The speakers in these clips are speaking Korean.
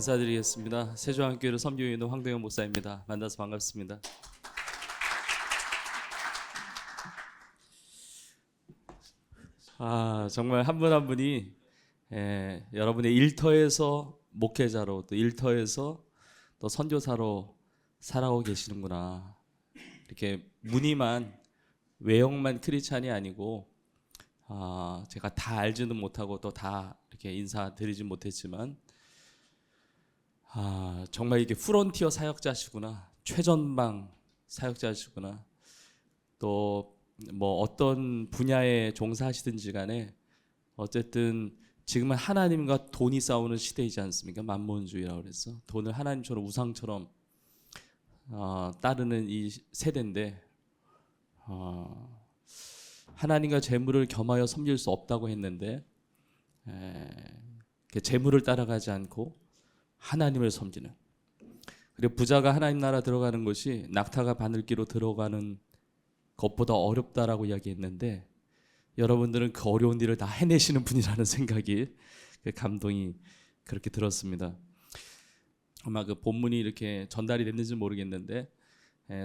인사드리겠습니다. 세종한교회 섬기고 있는 황동현 목사입니다. 만나서 반갑습니다. 정말 한 분 한 분이 여러분의 일터에서 목회자로 또 일터에서 또 선교사로 살아오고 계시는구나. 이렇게 무늬만 외형만 크리스찬이 아니고 제가 다 알지는 못하고 또 다 이렇게 인사드리진 못했지만 정말 이게 프론티어 사역자시구나, 최전방 사역자시구나, 또 뭐 어떤 분야에 종사하시든지 간에 어쨌든 지금은 하나님과 돈이 싸우는 시대이지 않습니까? 만몬주의라고 그래서 돈을 하나님처럼 우상처럼 따르는 이 세대인데 하나님과 재물을 겸하여 섬길 수 없다고 했는데 재물을 따라가지 않고 하나님을 섬기는, 그리고 부자가 하나님 나라 들어가는 것이 낙타가 바늘기로 들어가는 것보다 어렵다라고 이야기했는데 여러분들은 그 어려운 일을 다 해내시는 분이라는 생각이, 감동이 그렇게 들었습니다. 아마 그 본문이 이렇게 전달이 됐는지 모르겠는데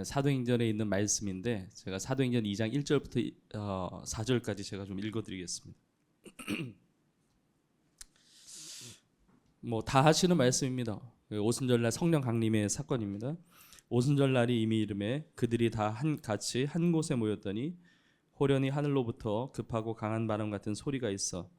사도행전에 있는 말씀인데 제가 사도행전 2장 1절부터 4절까지 제가 좀 읽어드리겠습니다. 뭐 다 하시는 말씀입니다. 오순절날 성령 강림의 사건입니다. 오순절날이 이미 이름에 그들이 다 같이 한 곳에 모였더니 호련히 하늘로부터 급하고 강한 바람 같은 소리가 있어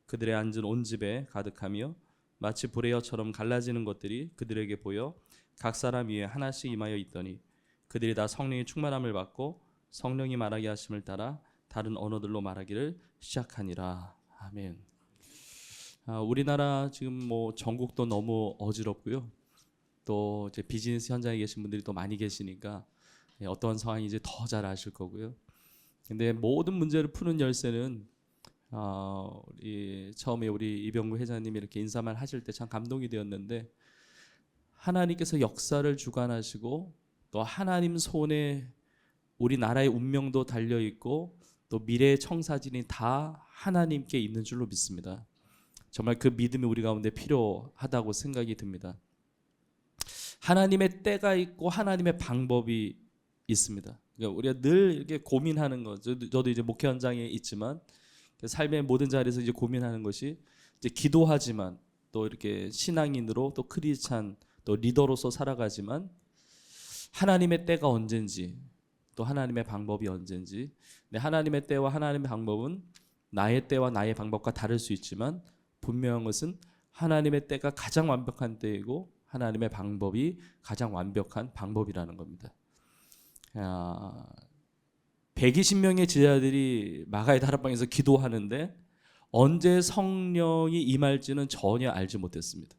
그들의 앉은 온 집에 가득하며 마치 불의 여처럼 갈라지는 것들이 그들에게 보여 각 사람 위에 하나씩 임하여 있더니 그들이 다 성령의 충만함을 받고 성령이 말하게 하심을 따라 다른 언어들로 말하기를 시작하니라. 아멘. 우리나라 지금 뭐 전국도 너무 어지럽고요. 또 이제 비즈니스 현장에 계신 분들이 또 많이 계시니까 어떤 상황인지 더 잘 아실 거고요. 근데 모든 문제를 푸는 열쇠는 처음에 우리 이병구 회장님이 이렇게 인사말 하실 때 참 감동이 되었는데, 하나님께서 역사를 주관하시고 또 하나님 손에 우리나라의 운명도 달려 있고 또 미래의 청사진이 다 하나님께 있는 줄로 믿습니다. 정말 그 믿음이 우리 가운데 필요하다고 생각이 듭니다. 하나님의 때가 있고 하나님의 방법이 있습니다. 그러니까 우리가 늘 이렇게 고민하는 거, 저도 이제 목회 현장에 있지만 삶의 모든 자리에서 이제 고민하는 것이, 이제 기도하지만 또 이렇게 신앙인으로 또 크리스찬 또 리더로서 살아가지만 하나님의 때가 언젠지 또 하나님의 방법이 언젠지. 근데 하나님의 때와 하나님의 방법은 나의 때와 나의 방법과 다를 수 있지만 분명한 것은 하나님의 때가 가장 완벽한 때이고 하나님의 방법이 가장 완벽한 방법이라는 겁니다. 120명의 제자들이 마가의 다락방에서 기도하는데 언제 성령이 임할지는 전혀 알지 못했습니다.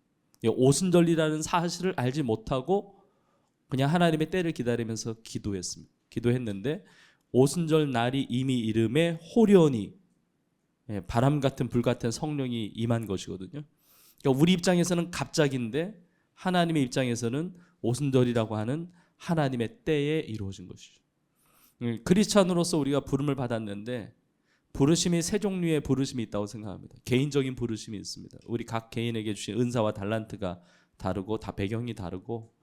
오순절이라는 사실을 알지 못하고 그냥 하나님의 때를 기다리면서 기도했는데 오순절 날이 이미 이름에 호련히 바람 같은 불 같은 성령이 임한 것이거든요. 그러니까 우리 입장에서는 갑작인데 하나님의 입장에서는 오순절이라고 하는 하나님의 때에 이루어진 것이죠. 크리스찬으로서 우리가 부름을 받았는데 부르심이 세 종류의 부르심이 있다고 생각합니다. 개인적인 부르심이 있습니다. 우리 각 개인에게 주신 은사와 달란트가 다르고 다 배경이 다르고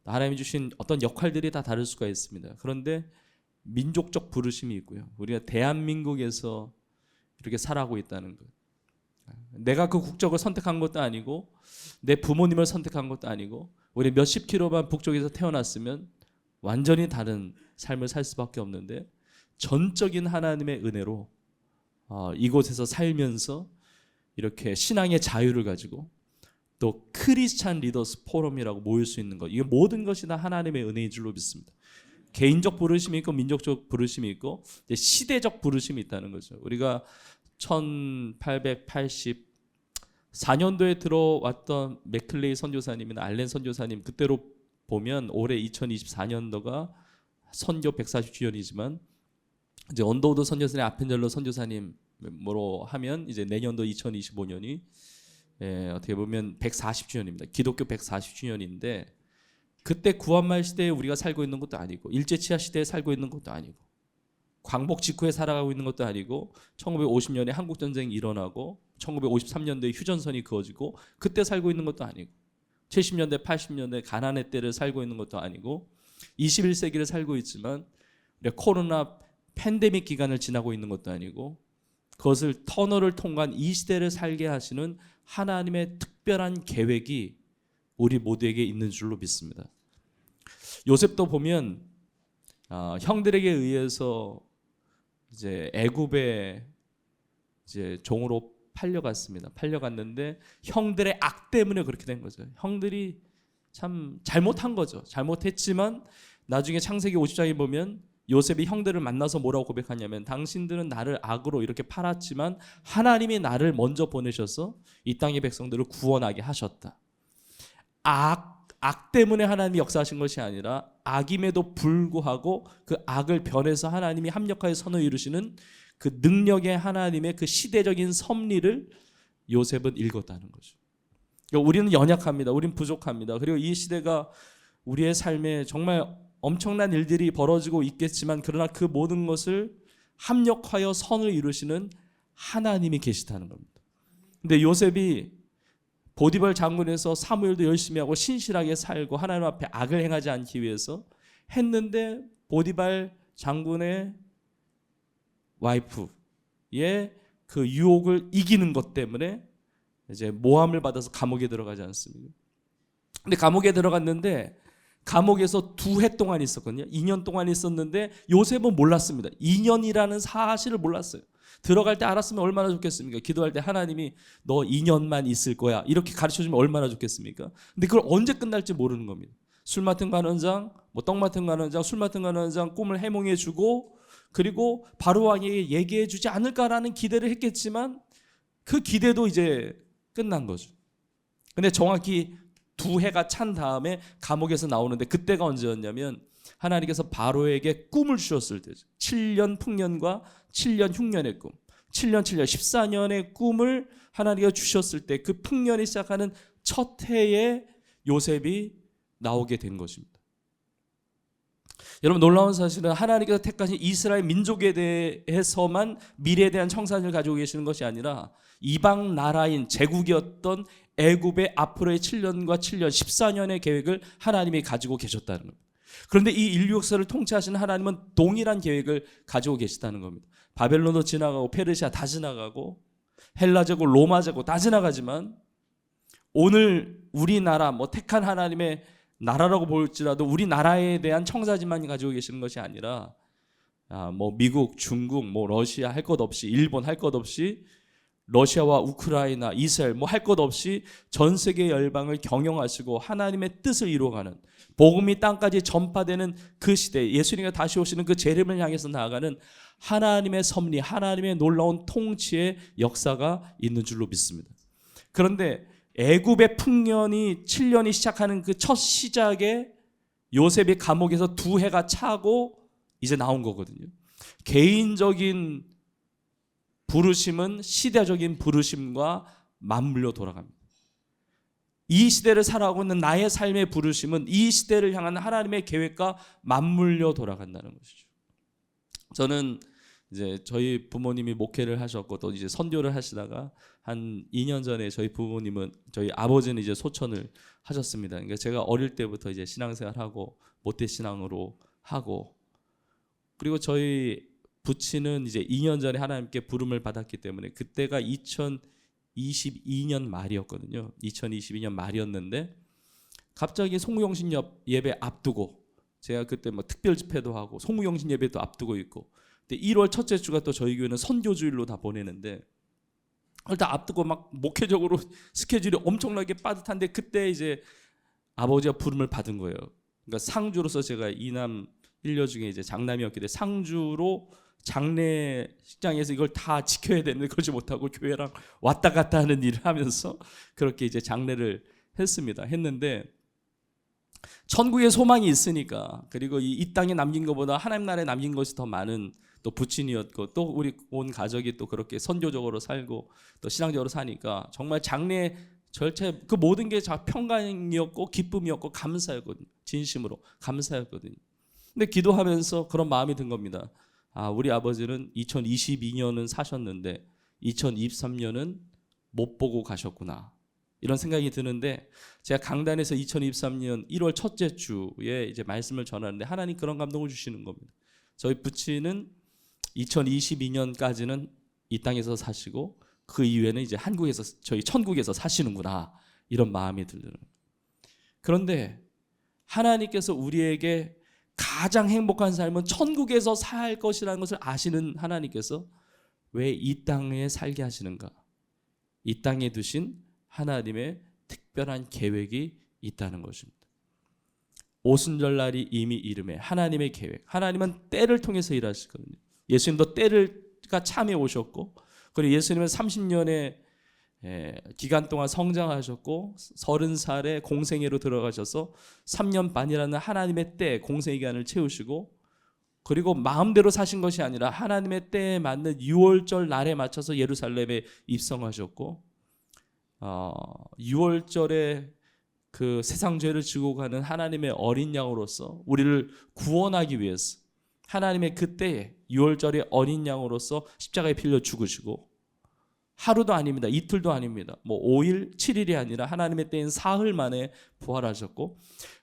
하나님이 주신 어떤 역할들이 다 다를 수가 있습니다. 그런데 민족적 부르심이 있고요. 우리가 대한민국에서 이렇게 살아가고 있다는 것. 내가 그 국적을 선택한 것도 아니고 내 부모님을 선택한 것도 아니고 우리 몇십 킬로만 북쪽에서 태어났으면 완전히 다른 삶을 살 수밖에 없는데 전적인 하나님의 은혜로 이곳에서 살면서 이렇게 신앙의 자유를 가지고 또 크리스찬 리더스 포럼이라고 모일 수 있는 것, 이게 모든 것이 다 하나님의 은혜인 줄로 믿습니다. 개인적 부르심이 있고 민족적 부르심이 있고 시대적 부르심이 있다는 거죠. 우리가 1884년도에 들어왔던 맥클레이 선교사님이나 알렌 선교사님, 그때로 보면 올해 2024년도가 선교 140주년이지만 이제 언더우드 선교사님, 아펜젤러 선교사님으로 하면 이제 내년도 2025년이 어떻게 보면 140주년입니다. 기독교 140주년인데 그때 구한말 시대에 우리가 살고 있는 것도 아니고 일제치하 시대에 살고 있는 것도 아니고 광복 직후에 살아가고 있는 것도 아니고 1950년에 한국전쟁이 일어나고 1953년도에 휴전선이 그어지고 그때 살고 있는 것도 아니고 70년대 80년대 가난의 때를 살고 있는 것도 아니고 21세기를 살고 있지만 코로나 팬데믹 기간을 지나고 있는 것도 아니고 그것을 터널을 통과한 이 시대를 살게 하시는 하나님의 특별한 계획이 우리 모두에게 있는 줄로 믿습니다. 요셉도 보면 형들에게 의해서 이제 애굽에 이제 종으로 팔려갔습니다. 팔려갔는데 형들의 악 때문에 그렇게 된 거죠. 형들이 참 잘못한 거죠. 잘못했지만 나중에 창세기 50장에 보면 요셉이 형들을 만나서 뭐라고 고백하냐면 당신들은 나를 악으로 이렇게 팔았지만 하나님이 나를 먼저 보내셔서 이 땅의 백성들을 구원하게 하셨다. 악 때문에 하나님이 역사하신 것이 아니라 악임에도 불구하고 그 악을 변해서 하나님이 합력하여 선을 이루시는 그 능력의 하나님의 그 시대적인 섭리를 요셉은 읽었다는 거죠. 그러니까 우리는 연약합니다. 우리는 부족합니다. 그리고 이 시대가 우리의 삶에 정말 엄청난 일들이 벌어지고 있겠지만 그러나 그 모든 것을 합력하여 선을 이루시는 하나님이 계시다는 겁니다. 근데 요셉이 보디발 장군에서 사무엘도 열심히 하고 신실하게 살고 하나님 앞에 악을 행하지 않기 위해서 했는데 보디발 장군의 와이프의 그 유혹을 이기는 것 때문에 이제 모함을 받아서 감옥에 들어가지 않습니까? 근데 감옥에 들어갔는데 감옥에서 2해 동안 있었거든요. 2년 동안 있었는데 요셉은 몰랐습니다. 2년이라는 사실을 몰랐어요. 들어갈 때 알았으면 얼마나 좋겠습니까? 기도할 때 하나님이 너 2년만 있을 거야 이렇게 가르쳐주면 얼마나 좋겠습니까? 근데 그걸 언제 끝날지 모르는 겁니다. 술 맡은 관원장, 떡 맡은 관원장, 술 맡은 관원장 꿈을 해몽해주고 그리고 바로 왕에게 얘기해주지 않을까라는 기대를 했겠지만 그 기대도 이제 끝난 거죠. 근데 정확히 2해가 찬 다음에 감옥에서 나오는데 그때가 언제였냐면 하나님께서 바로에게 꿈을 주셨을 때죠. 7년 풍년과 7년 흉년의 꿈, 7년 14년의 꿈을 하나님께서 주셨을 때 그 풍년이 시작하는 첫 해에 요셉이 나오게 된 것입니다. 여러분 놀라운 사실은 하나님께서 택하신 이스라엘 민족에 대해서만 미래에 대한 청산을 가지고 계시는 것이 아니라 이방 나라인 제국이었던 애굽의 앞으로의 7년과 7년 14년의 계획을 하나님이 가지고 계셨다는 겁니다. 그런데 이 인류 역사를 통치하시는 하나님은 동일한 계획을 가지고 계시다는 겁니다. 바벨론도 지나가고 페르시아 다 지나가고 헬라 제국 로마 제국 다 지나가지만 오늘 우리나라 택한 하나님의 나라라고 볼지라도 우리나라에 대한 청사진만 가지고 계시는 것이 아니라 미국, 중국, 러시아 할 것 없이 일본 할 것 없이 러시아와 우크라이나, 이스라엘 할 것 없이 전 세계 열방을 경영하시고 하나님의 뜻을 이루어가는 복음이 땅까지 전파되는 그 시대 예수님이 다시 오시는 그 재림을 향해서 나아가는 하나님의 섭리, 하나님의 놀라운 통치의 역사가 있는 줄로 믿습니다. 그런데 애굽의 풍년이 7년이 시작하는 그 첫 시작에 요셉이 감옥에서 2해가 차고 이제 나온 거거든요. 개인적인 부르심은 시대적인 부르심과 맞물려 돌아갑니다. 이 시대를 살아가고 있는 나의 삶의 부르심은 이 시대를 향한 하나님의 계획과 맞물려 돌아간다는 것이죠. 저는 이제 저희 부모님이 목회를 하셨고 또 이제 선교를 하시다가 한 2년 전에 저희 아버지는 이제 소천을 하셨습니다. 그러니까 제가 어릴 때부터 이제 신앙생활하고 모태신앙으로 하고 그리고 저희 부친은 이제 2년 전에 하나님께 부름을 받았기 때문에 그때가 2022년 말이었거든요. 2022년 말이었는데 갑자기 송구영신 예배 앞두고 제가 그때 특별 집회도 하고 송구영신 예배도 앞두고 있고 근데 1월 첫째 주가 또 저희 교회는 선교주일로 다 보내는데 일단 앞두고 목회적으로 스케줄이 엄청나게 빠듯한데 그때 이제 아버지가 부름을 받은 거예요. 그러니까 상주로서 제가 이남 1녀 중에 이제 장남이었기 때문에 상주로 장례식장에서 이걸 다 지켜야 되는데 그러지 못하고 교회랑 왔다 갔다 하는 일을 하면서 그렇게 이제 장례를 했는데 천국에 소망이 있으니까 그리고 이 땅에 남긴 것보다 하나님 나라에 남긴 것이 더 많은 또 부친이었고 또 우리 온 가족이 또 그렇게 선교적으로 살고 또 신앙적으로 사니까 정말 장례 절차 그 모든 게 다 평강이었고 기쁨이었고 감사였거든요. 진심으로 감사였거든요. 근데 기도하면서 그런 마음이 든 겁니다. 우리 아버지는 2022년은 사셨는데 2023년은 못 보고 가셨구나. 이런 생각이 드는데, 제가 강단에서 2023년 1월 첫째 주에 이제 말씀을 전하는데 하나님 그런 감동을 주시는 겁니다. 저희 부친은 2022년까지는 이 땅에서 사시고 그 이후에는 이제 한국에서, 저희 천국에서 사시는구나, 이런 마음이 들어요. 그런데 하나님께서 우리에게 가장 행복한 삶은 천국에서 살 것이라는 것을 아시는 하나님께서 왜 이 땅에 살게 하시는가? 이 땅에 두신 하나님의 특별한 계획이 있다는 것입니다. 오순절날이 이미 이름에 하나님의 계획. 하나님은 때를 통해서 일하시거든요. 예수님도 때가 참에 오셨고, 그리고 예수님은 30년의 기간 동안 성장하셨고 30살에 공생애로 들어가셔서 3년 반이라는 하나님의 때 공생의 기간을 채우시고, 그리고 마음대로 사신 것이 아니라 하나님의 때에 맞는 6월절 날에 맞춰서 예루살렘에 입성하셨고, 6월절에 그 세상 죄를 지고 가는 하나님의 어린 양으로서 우리를 구원하기 위해서 하나님의 그때에 6월절의 어린 양으로서 십자가에 빌려 죽으시고, 하루도 아닙니다. 이틀도 아닙니다. 5일, 7일이 아니라 하나님의 때인 사흘 만에 부활하셨고,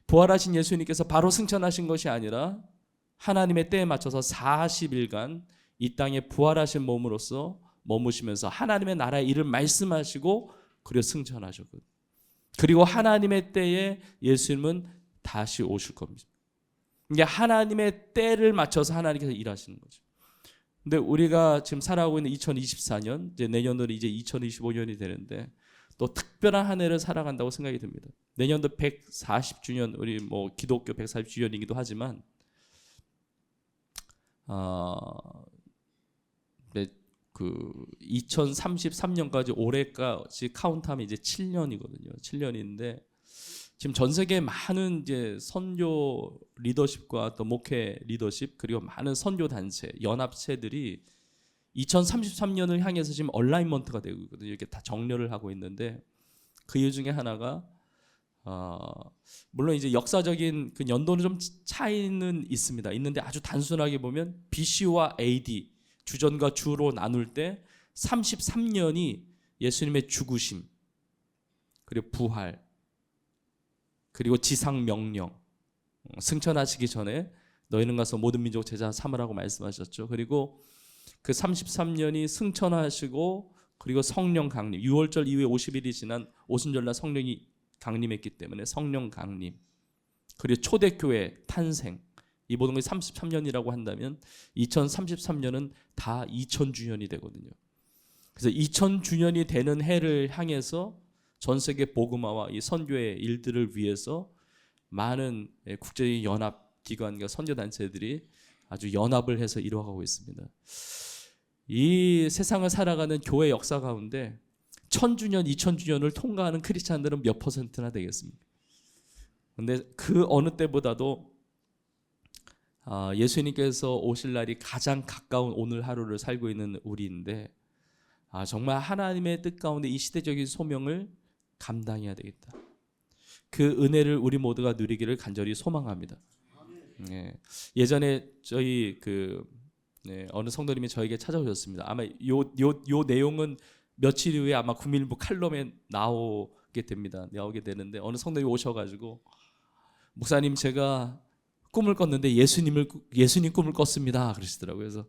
부활하신 예수님께서 바로 승천하신 것이 아니라 하나님의 때에 맞춰서 40일간 이 땅에 부활하신 몸으로서 머무시면서 하나님의 나라의 일을 말씀하시고 그리고 승천하셨거든요. 그리고 하나님의 때에 예수님은 다시 오실 겁니다. 이게 하나님의 때를 맞춰서 하나님께서 일하시는 거죠. 근데 우리가 지금 살아가고 있는 2024년, 이제 내년도는 이제 2025년이 되는데 또 특별한 한 해를 살아간다고 생각이 듭니다. 내년도 140주년, 우리 기독교 140주년이기도 하지만 그 2033년까지 올해까지 카운트하면 이제 7년이거든요. 7년인데 지금 전 세계 많은 이제 선교 리더십과 또 목회 리더십, 그리고 많은 선교 단체, 연합체들이 2033년을 향해서 지금 얼라이먼트가 되고 있거든요. 이렇게 다 정렬을 하고 있는데 그 이유 중에 하나가 물론 이제 역사적인 그 연도는 좀 차이는 있습니다. 있는데 아주 단순하게 보면 BC와 AD, 주전과 주로 나눌 때 33년이 예수님의 죽으심, 그리고 부활, 그리고 지상 명령, 승천하시기 전에 너희는 가서 모든 민족 제자 삼으라고 말씀하셨죠. 그리고 그 33년이 승천하시고 그리고 성령 강림, 6월절 이후에 50일이 지난 오순절날 성령이 강림했기 때문에 성령 강림, 그리고 초대교회 탄생, 이 모든 것이 33년이라고 한다면 2033년은 다 2000주년이 되거든요. 그래서 2000주년이 되는 해를 향해서 전 세계 복음화와 이 선교의 일들을 위해서 많은 국제적인 연합 기관과 선교 단체들이 아주 연합을 해서 이루어가고 있습니다. 이 세상을 살아가는 교회 역사 가운데 1000주년, 2000주년을 통과하는 크리스찬들은 몇 퍼센트나 되겠습니까? 그런데 그 어느 때보다도 예수님께서 오실 날이 가장 가까운 오늘 하루를 살고 있는 우리인데, 정말 하나님의 뜻 가운데 이 시대적인 소명을 감당해야 되겠다. 그 은혜를 우리 모두가 누리기를 간절히 소망합니다. 예전에 저희 어느 성도님이 저에게 찾아오셨습니다. 아마 요 내용은 며칠 후에 아마 국민일보 칼럼에 나오게 되는데 어느 성도님이 오셔가지고, 목사님 제가 꿈을 꿨는데 예수님 꿈을 꿨습니다, 그러시더라고요. 그래서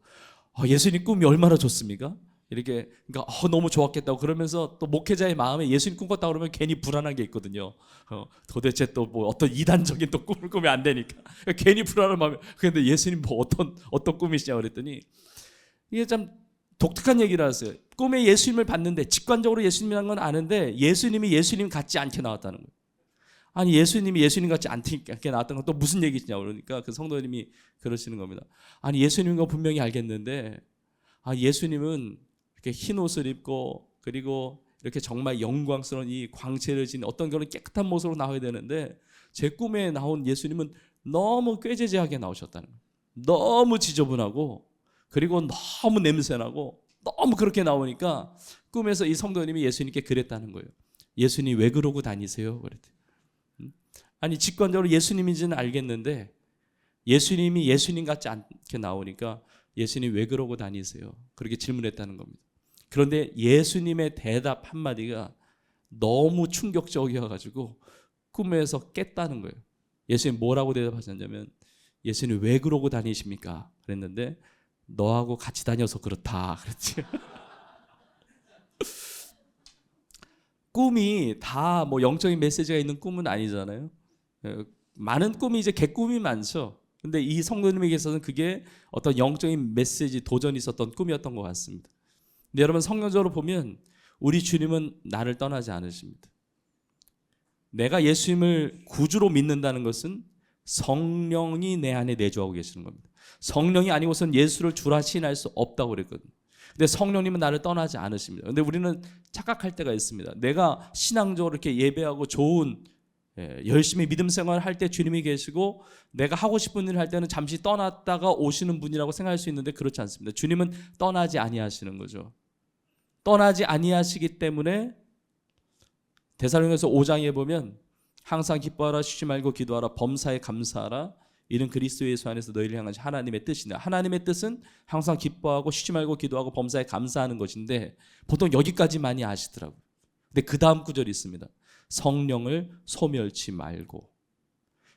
예수님 꿈이 얼마나 좋습니까? 이렇게, 그러니까 너무 좋았겠다고 그러면서, 또 목회자의 마음에 예수님 꿈 꿨다 그러면 괜히 불안한 게 있거든요. 도대체 또 어떤 이단적인 또 꿈을 꾸면 안 되니까 괜히 불안한 마음에. 그런데 예수님 어떤 꿈이시냐 그랬더니 이게 참 독특한 얘기를 하세요. 꿈에 예수님을 봤는데 직관적으로 예수님이라는 건 아는데 예수님이 예수님 같지 않게 나왔다는 거예요. 아니 예수님이 예수님 같지 않게 나왔던 건 또 무슨 얘기냐 그러니까 그 성도님이 그러시는 겁니다. 아니 예수님인 거 분명히 알겠는데 예수님은 이렇게 흰 옷을 입고 그리고 이렇게 정말 영광스러운 이 광채를 지닌 어떤 그런 깨끗한 모습으로 나와야 되는데 제 꿈에 나온 예수님은 너무 꾀죄죄하게 나오셨다는 거예요. 너무 지저분하고 그리고 너무 냄새나고 너무 그렇게 나오니까 꿈에서 이 성도님이 예수님께 그랬다는 거예요. 예수님 왜 그러고 다니세요? 그랬더니 아니 직관적으로 예수님인지는 알겠는데 예수님이 예수님 같지 않게 나오니까 예수님 왜 그러고 다니세요? 그렇게 질문했다는 겁니다. 그런데 예수님의 대답 한마디가 너무 충격적이어가지고 꿈에서 깼다는 거예요. 예수님 뭐라고 대답하셨냐면, 예수님 왜 그러고 다니십니까? 그랬는데, 너하고 같이 다녀서 그렇다 그랬지. 꿈이 다 뭐 영적인 메시지가 있는 꿈은 아니잖아요. 많은 꿈이 이제 개꿈이 많죠. 근데 이 성도님에게서는 그게 어떤 영적인 메시지, 도전이 있었던 꿈이었던 것 같습니다. 근데 여러분, 성경적으로 보면 우리 주님은 나를 떠나지 않으십니다. 내가 예수님을 구주로 믿는다는 것은 성령이 내 안에 내주하고 계시는 겁니다. 성령이 아니고선 예수를 주라 시인할 수 없다고 그랬거든요. 근데 성령님은 나를 떠나지 않으십니다. 근데 우리는 착각할 때가 있습니다. 내가 신앙적으로 이렇게 예배하고 좋은 열심히 믿음 생활을 할 때 주님이 계시고, 내가 하고 싶은 일을 할 때는 잠시 떠났다가 오시는 분이라고 생각할 수 있는데 그렇지 않습니다. 주님은 떠나지 아니하시는 거죠. 떠나지 아니하시기 때문에 데살로니가서 5장에 보면 항상 기뻐하라, 쉬지 말고 기도하라, 범사에 감사하라, 이는 그리스도 예수 안에서 너희를 향한 하나님의 뜻이다. 하나님의 뜻은 항상 기뻐하고 쉬지 말고 기도하고 범사에 감사하는 것인데, 보통 여기까지 많이 아시더라고요. 근데 그 다음 구절이 있습니다. 성령을 소멸치 말고.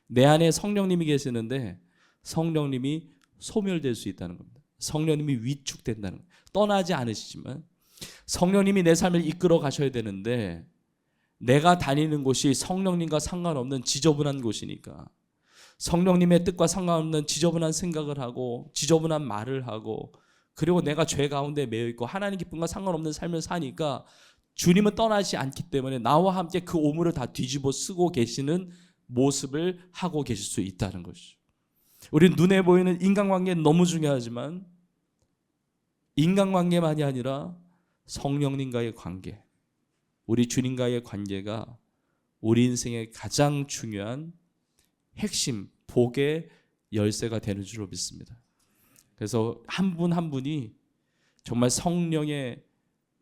내 안에 성령님이 계시는데 성령님이 소멸될 수 있다는 겁니다. 성령님이 위축된다는 거예요. 떠나지 않으시지만 성령님이 내 삶을 이끌어 가셔야 되는데, 내가 다니는 곳이 성령님과 상관없는 지저분한 곳이니까, 성령님의 뜻과 상관없는 지저분한 생각을 하고 지저분한 말을 하고, 그리고 내가 죄 가운데 매여 있고 하나님 기쁨과 상관없는 삶을 사니까 주님은 떠나지 않기 때문에 나와 함께 그 오물을 다 뒤집어 쓰고 계시는 모습을 하고 계실 수 있다는 것이죠. 우리 눈에 보이는 인간관계는 너무 중요하지만 인간관계만이 아니라 성령님과의 관계, 우리 주님과의 관계가 우리 인생의 가장 중요한 핵심, 복의 열쇠가 되는 줄로 믿습니다. 그래서 한 분 한 분이 정말 성령의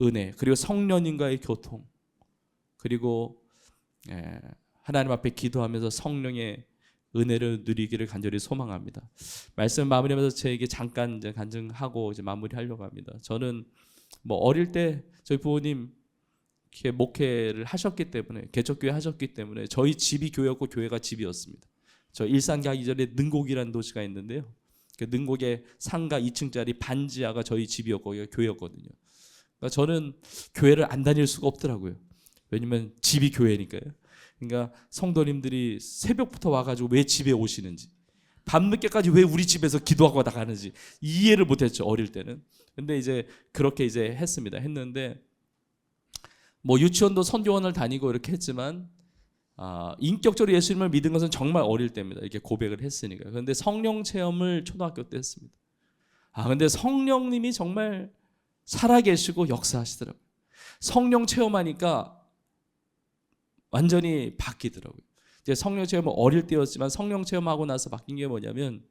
은혜, 그리고 성령님과의 교통, 그리고 하나님 앞에 기도하면서 성령의 은혜를 누리기를 간절히 소망합니다. 말씀 마무리하면서 저에게 잠깐 이제 간증하고 이제 마무리하려고 합니다. 저는 뭐 어릴 때 저희 부모님 이렇게 목회를 하셨기 때문에, 개척교회 하셨기 때문에 저희 집이 교회였고 교회가 집이었습니다. 저 일산 가기 전에 능곡이라는 도시가 있는데요. 그 능곡의 상가 2층짜리 반지하가 저희 집이었고 거기가 교회였거든요. 그러니까 저는 교회를 안 다닐 수가 없더라고요. 왜냐면 집이 교회니까요. 그러니까 성도님들이 새벽부터 와가지고 왜 집에 오시는지, 밤늦게까지 왜 우리 집에서 기도하고 나가는지 이해를 못했죠, 어릴 때는. 근데 이제 그렇게 이제 했는데 뭐 유치원도 선교원을 다니고 이렇게 했지만 인격적으로 예수님을 믿은 것은 정말 어릴 때입니다. 이렇게 고백을 했으니까. 그런데 성령 체험을 초등학교 때 했습니다. 근데 성령님이 정말 살아계시고 역사하시더라고요. 성령 체험하니까 완전히 바뀌더라고요. 이제 성령 체험은 어릴 때였지만 성령 체험하고 나서 바뀐 게 뭐냐면,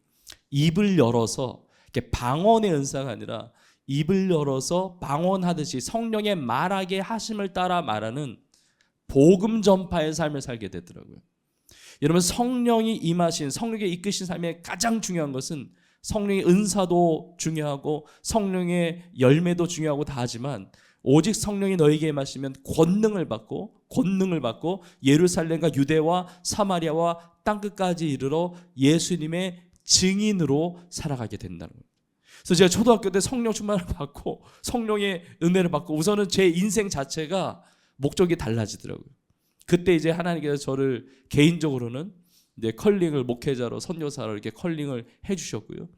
입을 열어서, 이렇게 방언의 은사가 아니라 입을 열어서 방언하듯이 성령의 말하게 하심을 따라 말하는 복음 전파의 삶을 살게 되더라고요. 여러분, 성령이 임하신, 성령에 이끄신 삶의 가장 중요한 것은 성령의 은사도 중요하고 성령의 열매도 중요하고 다 하지만, 오직 성령이 너에게 임하시면 권능을 받고 예루살렘과 유대와 사마리아와 땅끝까지 이르러 예수님의 증인으로 살아가게 된다는 거예요. 그래서 제가 초등학교 때 성령 충만을 받고 성령의 은혜를 받고 우선은 제 인생 자체가 목적이 달라지더라고요. 그때 이제 하나님께서 저를 개인적으로는 이제 컬링을, 목회자로, 선교사로 이렇게 컬링을 해주셨고요.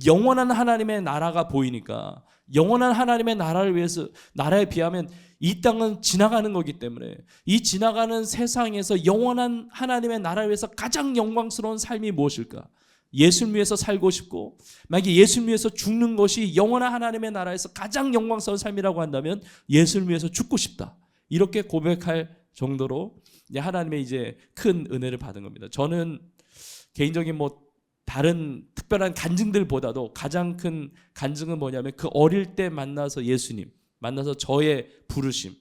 영원한 하나님의 나라가 보이니까, 영원한 하나님의 나라를 위해서, 나라에 비하면 이 땅은 지나가는 거기 때문에 이 지나가는 세상에서 영원한 하나님의 나라를 위해서 가장 영광스러운 삶이 무엇일까? 예수를 위해서 살고 싶고, 만약에 예수를 위해서 죽는 것이 영원한 하나님의 나라에서 가장 영광스러운 삶이라고 한다면 예수를 위해서 죽고 싶다, 이렇게 고백할 정도로 이제 하나님의 이제 큰 은혜를 받은 겁니다. 저는 개인적인 뭐 다른 특별한 간증들보다도 가장 큰 간증은 뭐냐면, 그 어릴 때 만나서 예수님 만나서 저의 부르심,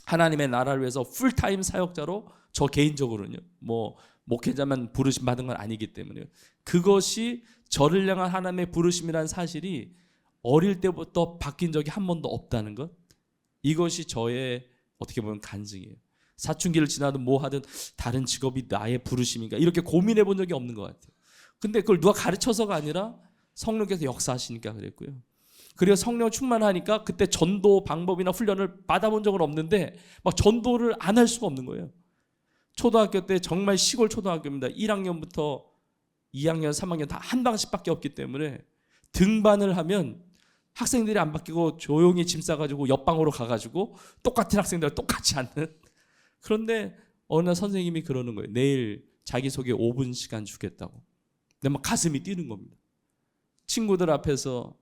하나님의 나라를 위해서 풀타임 사역자로, 저 개인적으로는요, 뭐 목회자만 부르심 받은 건 아니기 때문에요, 그것이 저를 향한 하나님의 부르심이라는 사실이 어릴 때부터 바뀐 적이 한 번도 없다는 것, 이것이 저의 어떻게 보면 간증이에요. 사춘기를 지나든 뭐 하든 다른 직업이 나의 부르심인가 이렇게 고민해 본 적이 없는 것 같아요. 근데 그걸 누가 가르쳐서가 아니라 성령께서 역사하시니까 그랬고요. 그리고 성령 충만하니까 그때 전도 방법이나 훈련을 받아본 적은 없는데 막 전도를 안 할 수가 없는 거예요. 초등학교 때 정말 시골 초등학교입니다. 1학년부터 2학년, 3학년 다 한 방씩밖에 없기 때문에 등반을 하면 학생들이 안 바뀌고 조용히 짐 싸가지고 옆방으로 가가지고 똑같은 학생들 똑같이 앉는. 그런데 어느 날 선생님이 그러는 거예요. 내일 자기소개 5분 시간 주겠다고. 근데 막 가슴이 뛰는 겁니다. 친구들 앞에서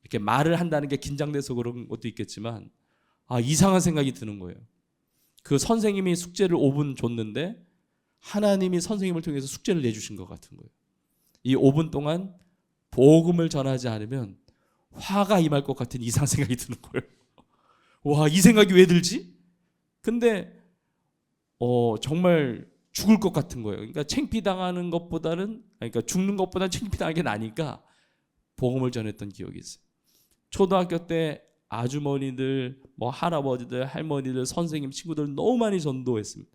이렇게 말을 한다는 게 긴장돼서 그런 것도 있겠지만 이상한 생각이 드는 거예요. 그 선생님이 숙제를 5분 줬는데 하나님이 선생님을 통해서 숙제를 내주신 것 같은 거예요. 이 5분 동안 복음을 전하지 않으면 화가 임할 것 같은 이상한 생각이 드는 거예요. 와, 이 생각이 왜 들지? 근데 정말 죽을 것 같은 거예요. 그러니까 창피당하는 것보다는 그러니까 죽는 것보다는 창피당하는 게 나니까 복음을 전했던 기억이 있어요. 초등학교 때 아주머니들, 뭐 할아버지들, 할머니들, 선생님, 친구들 너무 많이 전도했습니다.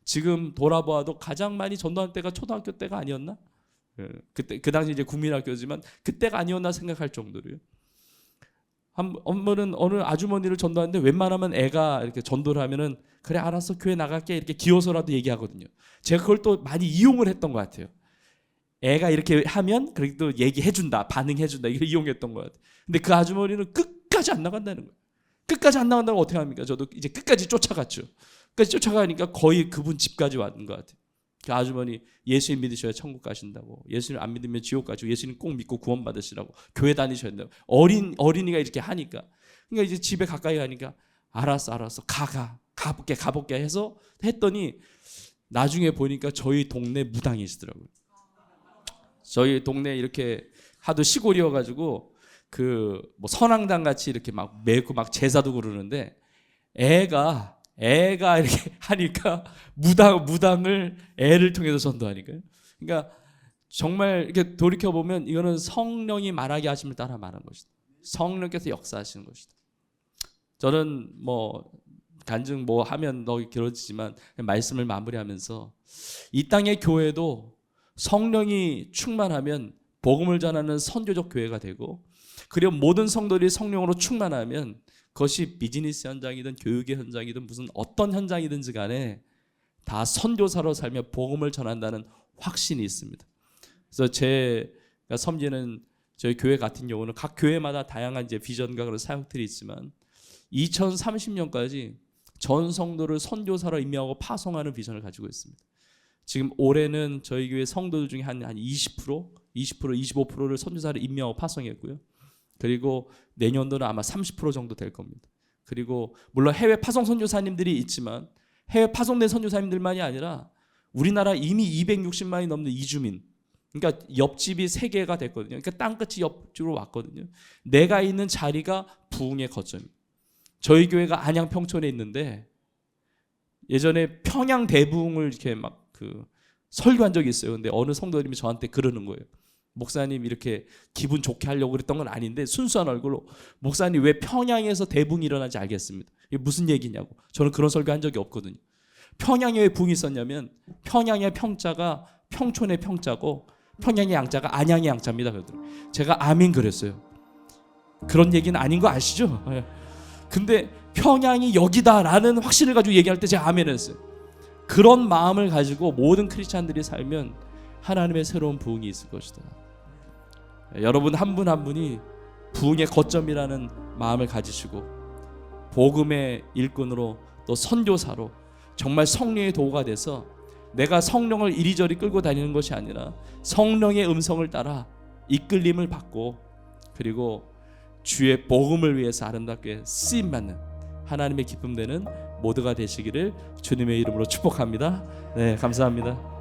지금 돌아보아도 가장 많이 전도한 때가 초등학교 때가 아니었나? 그때 그 당시 이제 국민학교지만 그때가 아니었나 생각할 정도로요. 한 번은 어느 아주머니를 전도하는데 웬만하면 애가 이렇게 전도를 하면은 그래 알았어 교회 나갈게 이렇게 기어서라도 얘기하거든요. 제가 그걸 또 많이 이용을 했던 것 같아요. 애가 이렇게 하면 그래도 얘기해준다, 반응해준다 이걸 이용했던 것 같아요. 근데 그 아주머니는 끝까지 안 나간다는 거예요. 끝까지 안 나간다고 어떻게 합니까? 저도 이제 끝까지 쫓아갔죠. 끝까지 쫓아가니까 거의 그분 집까지 왔는 것 같아요. 그 아주머니 예수님 믿으셔야 천국 가신다고, 예수님 안 믿으면 지옥 가시고, 예수님 꼭 믿고 구원 받으시라고, 교회 다니셔야 된다고. 어린이가 이렇게 하니까, 그러니까 이제 집에 가까이 가니까 알았어 가볼게 해서 했더니 나중에 보니까 저희 동네 무당이시더라고요. 저희 동네 이렇게 하도 시골이어가지고 그 뭐 선앙당 같이 이렇게 막 메고 막 제사도 그러는데 애가 이렇게 하니까 무당을 애를 통해서 전도하니까요. 그러니까 정말 이렇게 돌이켜 보면 이거는 성령이 말하게 하심을 따라 말한 것이다. 성령께서 역사하시는 것이다. 저는 뭐 간증 뭐 하면 너무 길어지지만 말씀을 마무리하면서 이 땅의 교회도 성령이 충만하면 복음을 전하는 선교적 교회가 되고, 그리고 모든 성도들이 성령으로 충만하면 그것이 비즈니스 현장이든 교육의 현장이든 무슨 어떤 현장이든지 간에 다 선교사로 살며 복음을 전한다는 확신이 있습니다. 그래서 제가 섬기는 저희 교회 같은 경우는 각 교회마다 다양한 이제 비전과 그런 사역들이 있지만 2030년까지 전 성도를 선교사로 임명하고 파송하는 비전을 가지고 있습니다. 지금 올해는 저희 교회 성도들 중에 한 20%, 25%를 선교사를 임명하고 파송했고요. 그리고 내년도는 아마 30% 정도 될 겁니다. 그리고 물론 해외 파송 선교사님들이 있지만 해외 파송된 선교사님들만이 아니라 우리나라 이미 260만이 넘는 이주민, 그러니까 옆집이 3개가 됐거든요. 그러니까 땅끝이 옆집으로 왔거든요. 내가 있는 자리가 부흥의 거점입니다. 저희 교회가 안양 평촌에 있는데 예전에 평양 대부흥을 이렇게 막 설교한 적이 있어요. 근데 어느 성도님이 저한테 그러는 거예요. 목사님 이렇게 기분 좋게 하려고 그랬던 건 아닌데 순수한 얼굴로 목사님 왜 평양에서 대붕이 일어나지 알겠습니다. 이게 무슨 얘기냐고. 저는 그런 설교한 적이 없거든요. 평양에 왜 붕이 있었냐면 평양의 평자가 평촌의 평자고 평양의 양자가 안양의 양자입니다. 제가 아멘 그랬어요. 그런 얘기는 아닌 거 아시죠? 근데 평양이 여기다라는 확신을 가지고 얘기할 때 제가 아멘 했어요. 그런 마음을 가지고 모든 크리스찬들이 살면 하나님의 새로운 부흥이 있을 것이다. 여러분 한 분 한 분이 부흥의 거점이라는 마음을 가지시고 복음의 일꾼으로 또 선교사로 정말 성령의 도구가 돼서 내가 성령을 이리저리 끌고 다니는 것이 아니라 성령의 음성을 따라 이끌림을 받고 그리고 주의 복음을 위해서 아름답게 쓰임받는 하나님의 기쁨 되는 모두가 되시기를 주님의 이름으로 축복합니다. 네, 감사합니다.